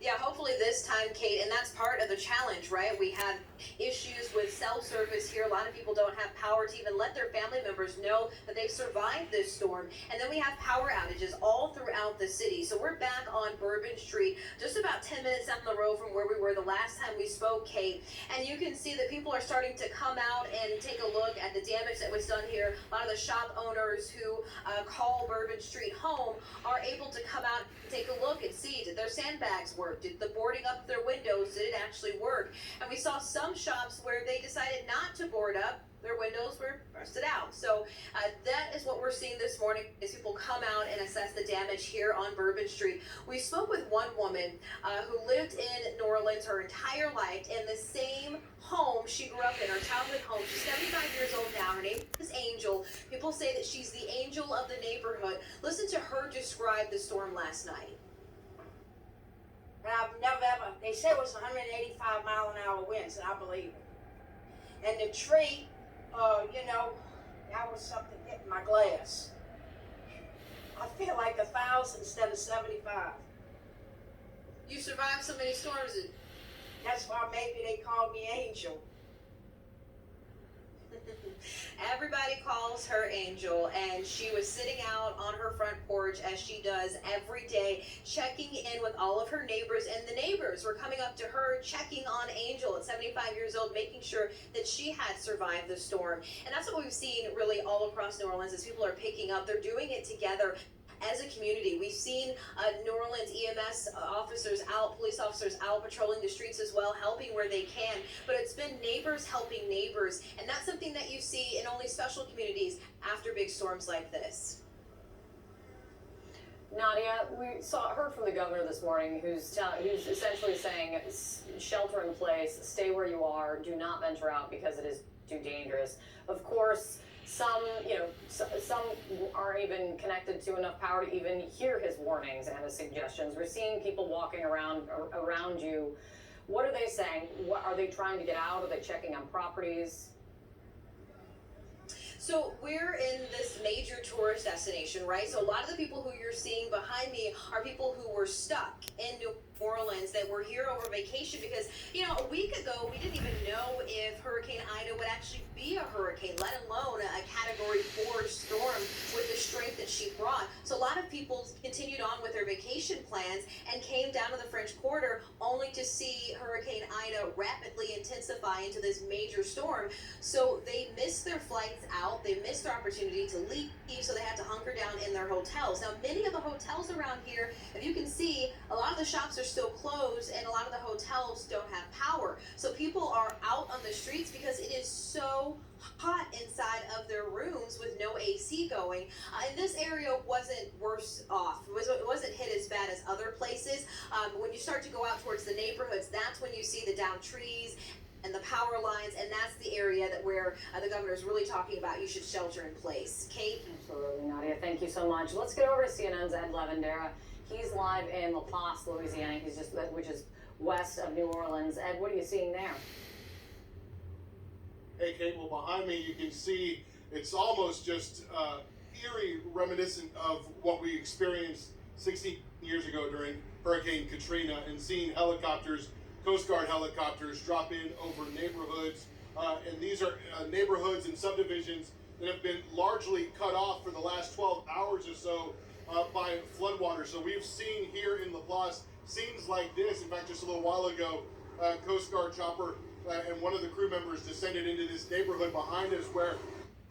Yeah, hopefully this time, Kate, and that's part of the challenge, right? We have issues with cell service here. A lot of people don't have power to even let their family members know that they've survived this storm. And then we have power outages all throughout the city. So we're back on Bourbon Street, just about 10 minutes down the road from where we were the last time we spoke, Kate. And you can see that people are starting to come out and take a look at the damage that was done here. A lot of the shop owners who call Bourbon Street home are able to come out and take a look and see, did their sandbags work? Did the boarding up their windows, did it actually work? And we saw some shops where they decided not to board up. Their windows were rusted out. So that is what we're seeing this morning as people come out and assess the damage here on Bourbon Street. We spoke with one woman who lived in New Orleans her entire life in the same home she grew up in, her childhood home. She's 75 years old now. Her name is Angel. People say that she's the angel of the neighborhood. Listen to her describe the storm last night. And I've never ever, they said it was 185-mile-an-hour winds, and I believe it. And the tree, that was something hitting my glass. I feel like 1,000 instead of 75. You survived so many storms. That's why maybe they called me Angel. Everybody calls her Angel, and she was sitting out on her front porch as she does every day, checking in with all of her neighbors, and the neighbors were coming up to her, checking on Angel at 75 years old, making sure that she had survived the storm. And that's what we've seen really all across New Orleans as people are picking up. They're doing it together as a community. We've seen New Orleans EMS officers out, police officers out patrolling the streets as well, helping where they can. But it's been neighbors helping neighbors, and that's something that you see in only special communities after big storms like this. Nadia, we heard from the governor this morning, who's essentially saying shelter in place, stay where you are, do not venture out because it is too dangerous. Of course, some aren't even connected to enough power to even hear his warnings and his suggestions. We're seeing people walking around you. What are they saying? What are they trying to get out? Are they checking on properties? So we're in this major tourist destination, right? So a lot of the people who you're seeing behind me are people who were stuck in New Orleans that were here over vacation because, a week ago, we didn't even know if Hurricane Ida would actually be a hurricane, let alone a Category 4 storm with the strength that she brought. So a lot of people continued on with their vacation plans and came down to the French Quarter only to see Hurricane Ida rapidly intensify into this major storm. So they missed their flights out. They missed their opportunity to leave, so they had to hunker down in their hotels. Now, many of the hotels around here, if you can see, a lot of the shops are still closed and a lot of the hotels don't have power. So people are out on the streets because it is so hot inside of their rooms with no AC going. And this area wasn't worse off. It wasn't hit as bad as other places. When you start to go out towards the neighborhoods, that's when you see the downed trees and the power lines, and that's the area where the governor is really talking about you should shelter in place. Kate? Absolutely, Nadia. Thank you so much. Let's get over to CNN's Ed Lavandera. He's live in La Place, Louisiana, which is west of New Orleans. Ed, what are you seeing there? Hey, Kate, well, behind me you can see it's almost just eerie reminiscent of what we experienced 16 years ago during Hurricane Katrina, and seeing helicopters, Coast Guard helicopters, drop in over neighborhoods. And these are neighborhoods and subdivisions that have been largely cut off for the last 12 hours or so by floodwaters. So we've seen here in La Place scenes like this. In fact, just a little while ago, Coast Guard chopper and one of the crew members descended into this neighborhood behind us where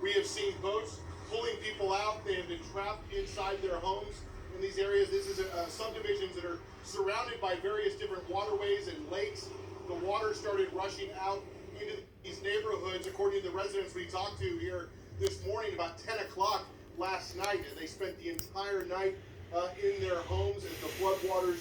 we have seen boats pulling people out. They have been trapped inside their homes in these areas. This is subdivisions that are surrounded by various different waterways and lakes. The water started rushing out into these neighborhoods, according to the residents we talked to here this morning, about 10 o'clock last night. And they spent the entire night in their homes as the floodwaters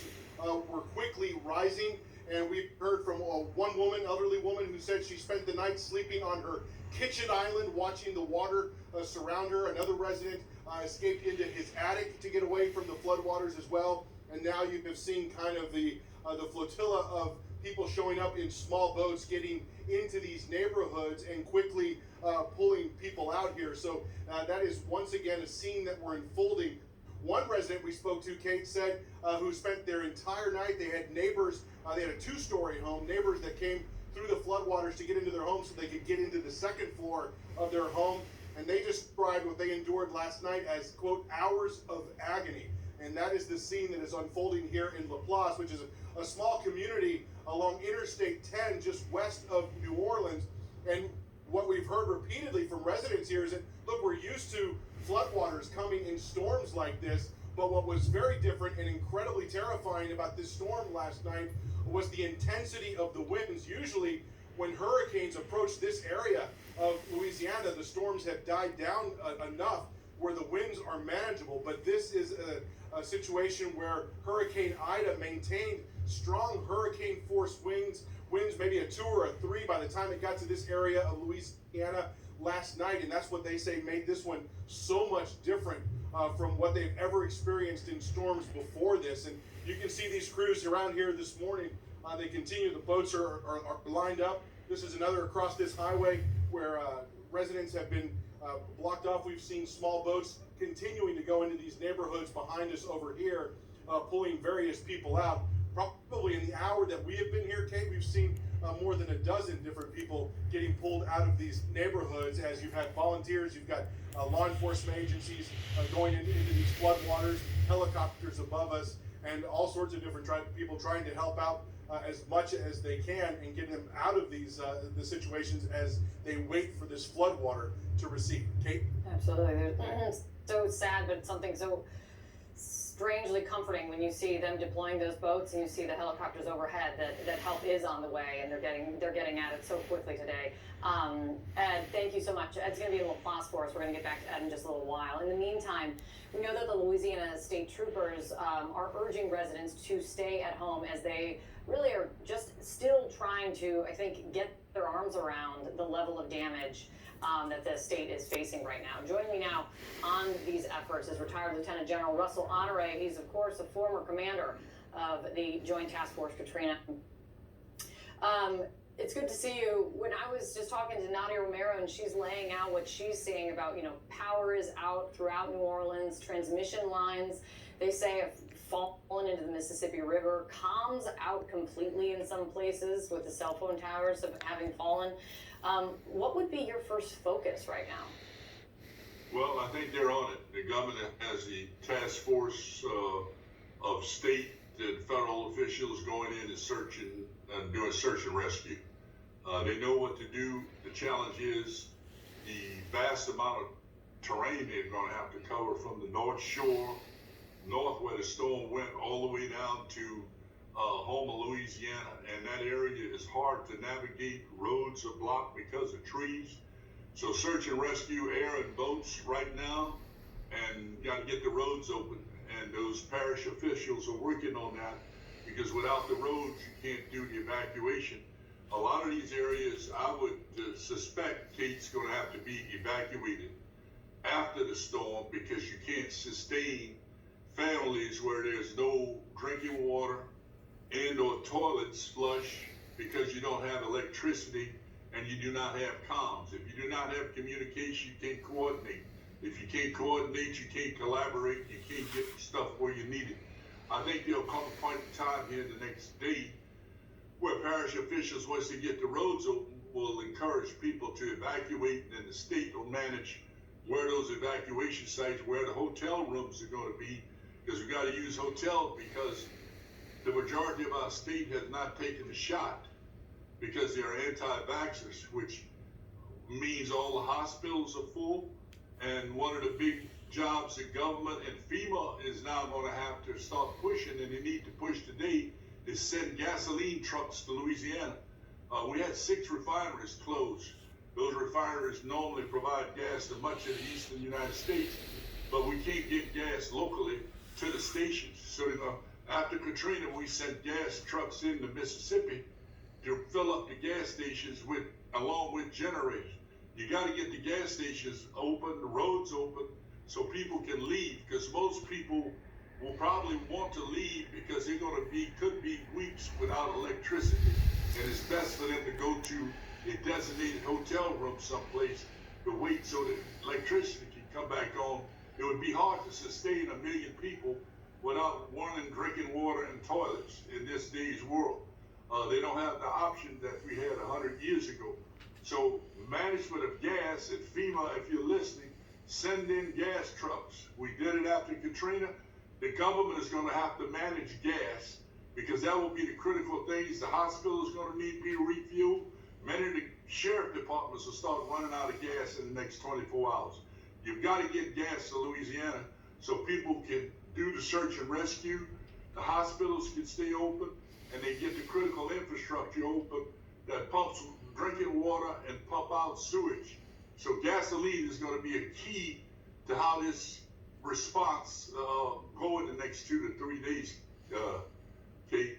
were quickly rising. And we've heard from one woman, elderly woman, who said she spent the night sleeping on her kitchen island, watching the water surround her. Another resident escaped into his attic to get away from the floodwaters as well. And now you have seen kind of the flotilla of people showing up in small boats, getting into these neighborhoods and quickly pulling people out here. So that is once again a scene that we're unfolding. One resident we spoke to, Kate, said who spent their entire night. They had neighbors. They had a two-story home. Neighbors that came through the floodwaters to get into their home so they could get into the second floor of their home. And they described what they endured last night as, quote, hours of agony. And that is the scene that is unfolding here in Laplace, which is a small community along Interstate 10 just west of New Orleans. And what we've heard repeatedly from residents here is that, look, we're used to floodwaters coming in storms like this, but what was very different and incredibly terrifying about this storm last night was the intensity of the winds. Usually when hurricanes approach this area of Louisiana, the storms have died down enough where the winds are manageable, but this is a situation where Hurricane Ida maintained strong hurricane force winds maybe a 2 or a 3 by the time it got to this area of Louisiana last night, and that's what they say made this one so much different from what they've ever experienced in storms before this. And you can see these crews around here this morning. They continue. The boats are lined up. This is another across this highway where residents have been blocked off. We've seen small boats continuing to go into these neighborhoods behind us over here, pulling various people out. Probably in the hour that we have been here, Kate, we've seen more than a dozen different people getting pulled out of these neighborhoods as you've had volunteers, you've got law enforcement agencies going into these floodwaters, helicopters above us, and all sorts of different people trying to help out as much as they can and get them out of these the situations as they wait for this floodwater to recede. Kate? Absolutely. It's so sad, but something so strangely comforting when you see them deploying those boats and you see the helicopters overhead that help is on the way, and they're getting at it so quickly today. Ed, thank you so much. Ed's going to be in Laplace for us. We're going to get back to Ed in just a little while. In the meantime, we know that the Louisiana State Troopers are urging residents to stay at home as they really are just still trying to, I think, get their arms around the level of damage that the state is facing right now. Joining me now on these efforts is retired Lieutenant General Russell Honore. He's, of course, a former commander of the Joint Task Force Katrina. It's good to see you. When I was just talking to Nadia Romero and she's laying out what she's seeing about, power is out throughout New Orleans, transmission lines, they say have fallen into the Mississippi River, comms out completely in some places with the cell phone towers having fallen. What would be your first focus right now? Well, I think they're on it. The governor has the task force of state and federal officials going in and searching and doing search and rescue. They know what to do. The challenge is the vast amount of terrain they're going to have to cover from the North Shore, north where the storm went, all the way down to Houma, Louisiana, and that area is hard to navigate. Roads are blocked because of trees. So search and rescue, air and boats right now, and got to get the roads open. And those parish officials are working on that, because without the roads, you can't do the evacuation. A lot of these areas, I would suspect Kate's going to have to be evacuated after the storm, because you can't sustain families where there's no drinking water and or toilets flush, because you don't have electricity and you do not have comms. If you do not have communication, you can't coordinate. If you can't coordinate, you can't collaborate, you can't get stuff where you need it. I think there'll come a point in time here in the next day where parish officials, once they get the roads open, will encourage people to evacuate, and the state will manage where those evacuation sites, where the hotel rooms are going to be, because we got to use hotels, because the majority of our state has not taken the shot because they're anti-vaxxers, which means all the hospitals are full. And one of the big jobs that government and FEMA is now going to have to start pushing, and they need to push today, is send gasoline trucks to Louisiana. We had 6 refineries closed. Those refineries normally provide gas to much of the eastern United States, but we can't get gas locally to the stations. So after Katrina, we sent gas trucks into Mississippi to fill up the gas stations along with generators. You got to get the gas stations open, the roads open, so people can leave, because most people will probably want to leave because they're going to could be weeks without electricity, and it's best for them to go to a designated hotel room someplace to wait so that electricity can come back on. It would be hard to sustain 1 million people without running drinking water and toilets in this day's world. They don't have the option that we had 100 years ago. So management of gas at FEMA, if you're listening, send in gas trucks. We did it after Katrina. The government is going to have to manage gas because that will be the critical things. The hospital is going to need to be refueled. Many of the sheriff departments will start running out of gas in the next 24 hours. You've got to get gas to Louisiana so people can do the search and rescue. The hospitals can stay open and they get the critical infrastructure open that pumps drinking water and pump out sewage. So gasoline is going to be a key to how this response go in the next 2 to 3 days, Kate.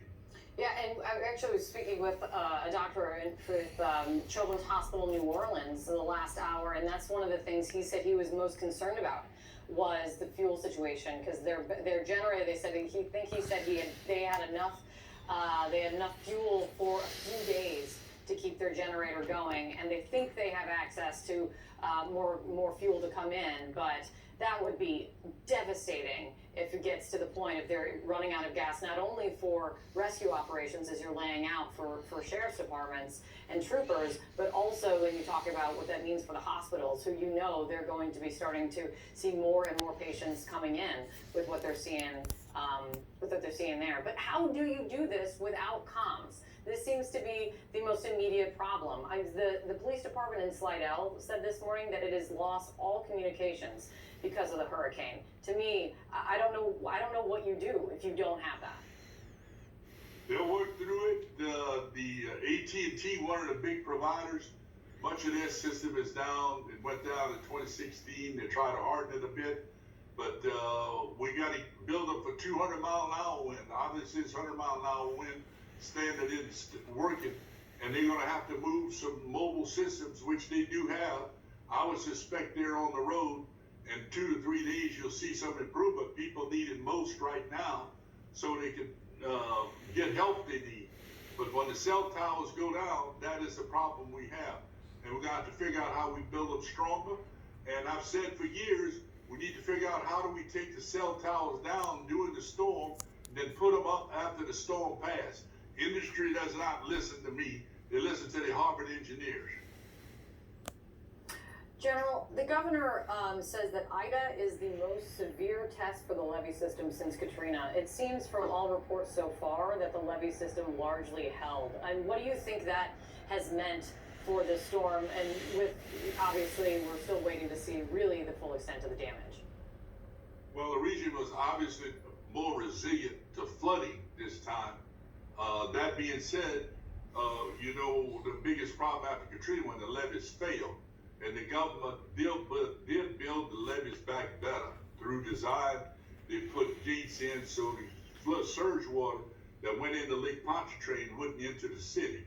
Yeah, and I actually was speaking with a doctor with Children's Hospital New Orleans in the last hour, and that's one of the things he said he was most concerned about was the fuel situation because their generator. They said they had enough fuel for a few days to keep their generator going, and they think they have access to more fuel to come in, but that would be devastating if it gets to the point if they're running out of gas, not only for rescue operations as you're laying out for sheriff's departments and troopers, but also when you talk about what that means for the hospitals, who they're going to be starting to see more and more patients coming in with what they're seeing, there. But how do you do this without comms? This seems to be the most immediate problem. The police department in Slidell said this morning that it has lost all communications because of the hurricane. To me, I don't know what you do if you don't have that. They'll work through it. The AT&T, one of the big providers, much of their system is down. It went down in 2016. They tried to harden it a bit, but we got to build up for 200-mile-an-hour wind. Obviously, it's 100-mile-an-hour wind standard is working, and they're going to have to move some mobile systems, which they do have. I would suspect they're on the road. In 2 to 3 days, you'll see some improvement. People need it most right now so they can get help they need. But when the cell towers go down, that is the problem we have. And we're going to have to figure out how we build them stronger. And I've said for years, we need to figure out how do we take the cell towers down during the storm, then put them up after the storm passed. Industry does not listen to me. They listen to the Harvard engineers. General, the governor says that Ida is the most severe test for the levee system since Katrina. It seems from all reports so far that the levee system largely held. And what do you think that has meant for this storm? And with, obviously, we're still waiting to see really the full extent of the damage. Well, the region was obviously more resilient to flooding this time. That being said, the biggest problem after Katrina when the levees failed. And the government did build the levees back better through design. They put gates in so the flood surge water that went into Lake Pontchartrain wouldn't enter the city.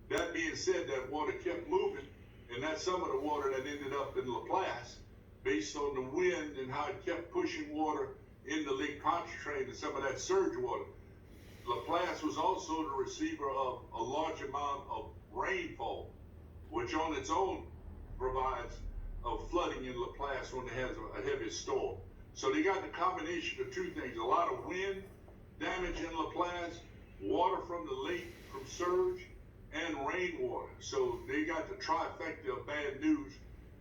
That being said, that water kept moving, and that's some of the water that ended up in Laplace, based on the wind and how it kept pushing water into Lake Pontchartrain and some of that surge water. Laplace was also the receiver of a large amount of rainfall, which on its own provides of flooding in Laplace when it has a heavy storm. So they got the combination of two things: a lot of wind damage in Laplace, water from the lake from surge, and rainwater. So they got the trifecta of bad news.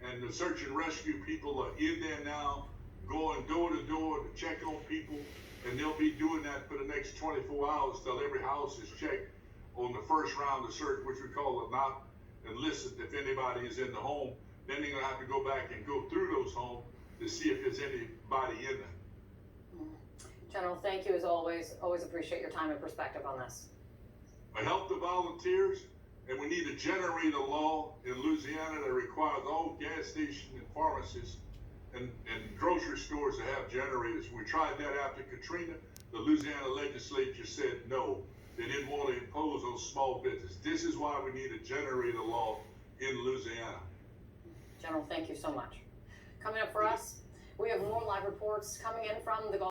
And the search and rescue people are in there now, going door to door to check on people. And they'll be doing that for the next 24 hours till every house is checked on the first round of search, which we call a knock and listen if anybody is in the home. Then they're going to have to go back and go through those homes to see if there's anybody in there. General, thank you as always. Always appreciate your time and perspective on this. I help the volunteers, and we need to generate a law in Louisiana that requires all gas stations and pharmacies and grocery stores to have generators. We tried that after Katrina. The Louisiana legislature said no. They didn't want to impose on small business. This is why we need a generator law in Louisiana. General, thank you so much. Coming up for us, we have more live reports coming in from the Gulf.